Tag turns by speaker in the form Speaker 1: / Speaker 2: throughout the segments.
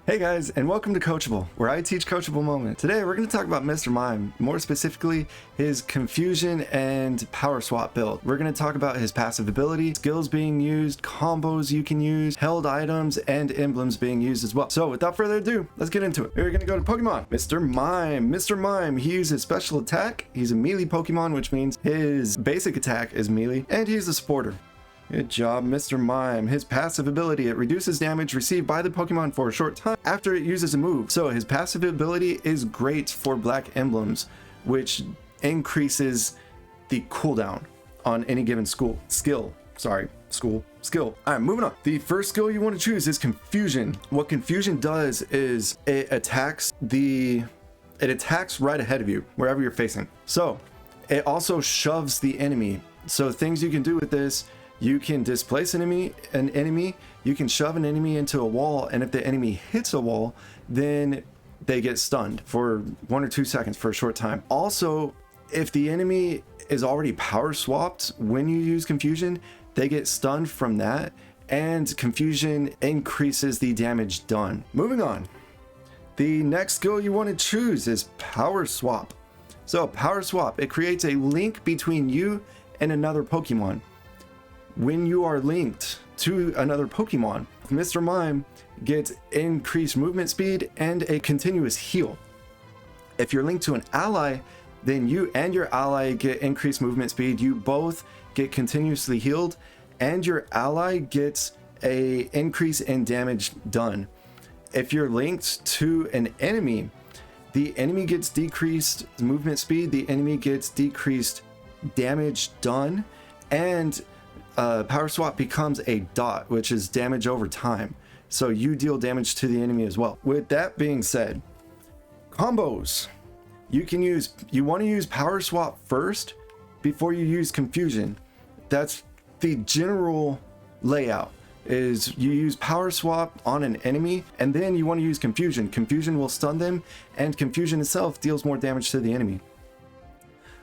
Speaker 1: Hey guys, and welcome to Coachable, where I teach coachable moments. Today we're going to talk about Mr. Mime, more specifically his confusion and power swap build. We're going to talk about his passive ability, skills being used, combos you can use, held items, and emblems being used as well. So without further ado, let's get into it. We're going to go to Pokemon. Mr. Mime. Mr. Mime, he uses special attack. He's a melee Pokemon, which means his basic attack is melee, and he's a supporter. Good job, Mr. Mime. His passive ability, it reduces damage received by the Pokemon for a short time after it uses a move. So his passive ability is great for black emblems, which increases the cooldown on any given skill. All right, moving on. The first skill you want to choose is Confusion. What Confusion does is it attacks right ahead of you, wherever you're facing. So it also shoves the enemy. So things you can do with this: you can displace an enemy, you can shove an enemy into a wall, and if the enemy hits a wall, then they get stunned for 1 or 2 seconds for a short time. Also, if the enemy is already power swapped when you use Confusion, they get stunned from that, and Confusion increases the damage done. Moving on. The next skill you want to choose is Power Swap. So Power Swap, it creates a link between you and another Pokemon. When you are linked to another Pokemon, Mr. Mime gets increased movement speed and a continuous heal. If you're linked to an ally, then you and your ally get increased movement speed. You both get continuously healed, and your ally gets a increase in damage done. If you're linked to an enemy, the enemy gets decreased movement speed, the enemy gets decreased damage done, and Power Swap becomes a dot, which is damage over time. So you deal damage to the enemy as well. With that being said, combos. You want to use Power Swap first before you use Confusion. That's the general layout, is you use Power Swap on an enemy, and then you want to use Confusion. Confusion will stun them, and Confusion itself deals more damage to the enemy.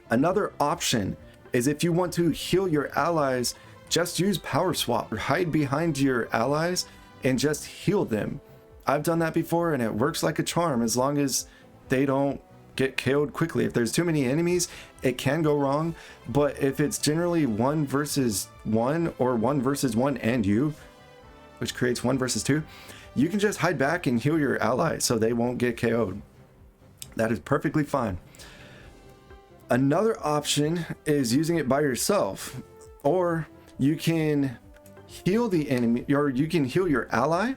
Speaker 1: Another option is if you want to heal your allies, just use Power Swap. Hide behind your allies and just heal them. I've done that before and it works like a charm as long as they don't get KO'd quickly. If there's too many enemies, it can go wrong, but if it's generally 1 versus 1 or 1 versus 1 and you, which creates 1 versus 2, you can just hide back and heal your ally so they won't get KO'd. That is perfectly fine. Another option is using it by yourself, or you can heal the enemy, or you can heal your ally,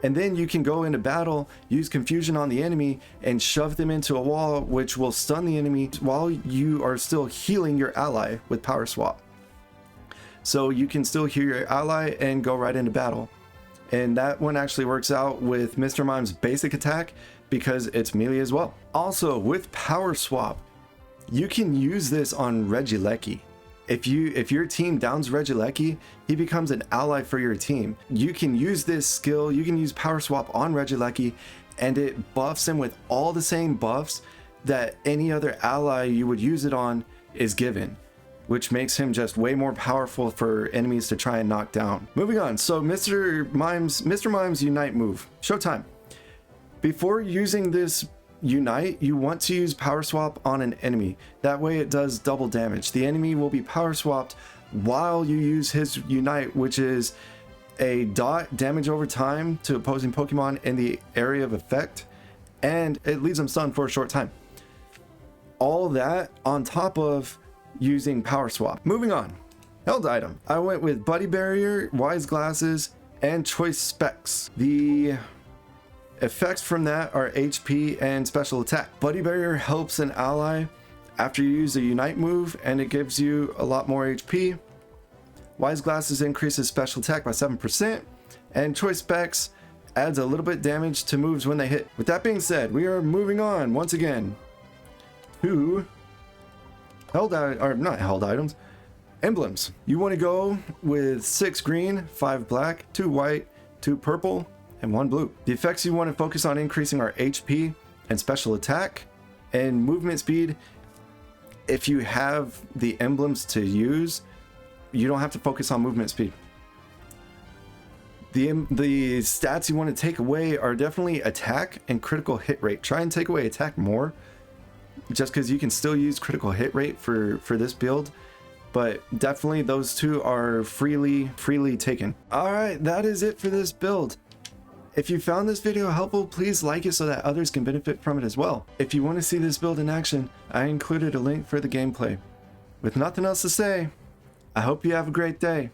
Speaker 1: and then you can go into battle, use Confusion on the enemy, and shove them into a wall, which will stun the enemy while you are still healing your ally with Power Swap. So you can still heal your ally and go right into battle. And that one actually works out with Mr. Mime's basic attack because it's melee as well. Also, with Power Swap, you can use this on Regieleki. If your team downs Regieleki, he becomes an ally for your team. You can use this skill, you can use Power Swap on Regieleki, and it buffs him with all the same buffs that any other ally you would use it on is given, which makes him just way more powerful for enemies to try and knock down. Moving on, so Mr. Mime's Unite move. Showtime. Before using this Unite, you want to use Power Swap on an enemy. That way it does double damage. The enemy will be Power Swapped while you use his Unite, which is a dot damage over time to opposing Pokemon in the area of effect, and it leaves them stunned for a short time. All that on top of using Power Swap. Moving on. Held item. I went with Buddy Barrier, Wise Glasses, and Choice Specs. The effects from that are HP and special attack. Buddy Barrier helps an ally after you use a Unite move, and it gives you a lot more HP. Wise Glasses increases special attack by 7%, and Choice Specs adds a little bit damage to moves when they hit. With that being said, we are moving on once again to emblems. You want to go with 6 green, 5 black, 2 white, 2 purple, and 1 blue. The effects you want to focus on increasing are HP and special attack and movement speed. If you have the emblems to use, you don't have to focus on movement speed. The stats you want to take away are definitely attack and critical hit rate. Try and take away attack more, just because you can still use critical hit rate for this build, but definitely those two are freely taken. All right, that is it for this build. If you found this video helpful, please like it so that others can benefit from it as well. If you want to see this build in action, I included a link for the gameplay. With nothing else to say, I hope you have a great day.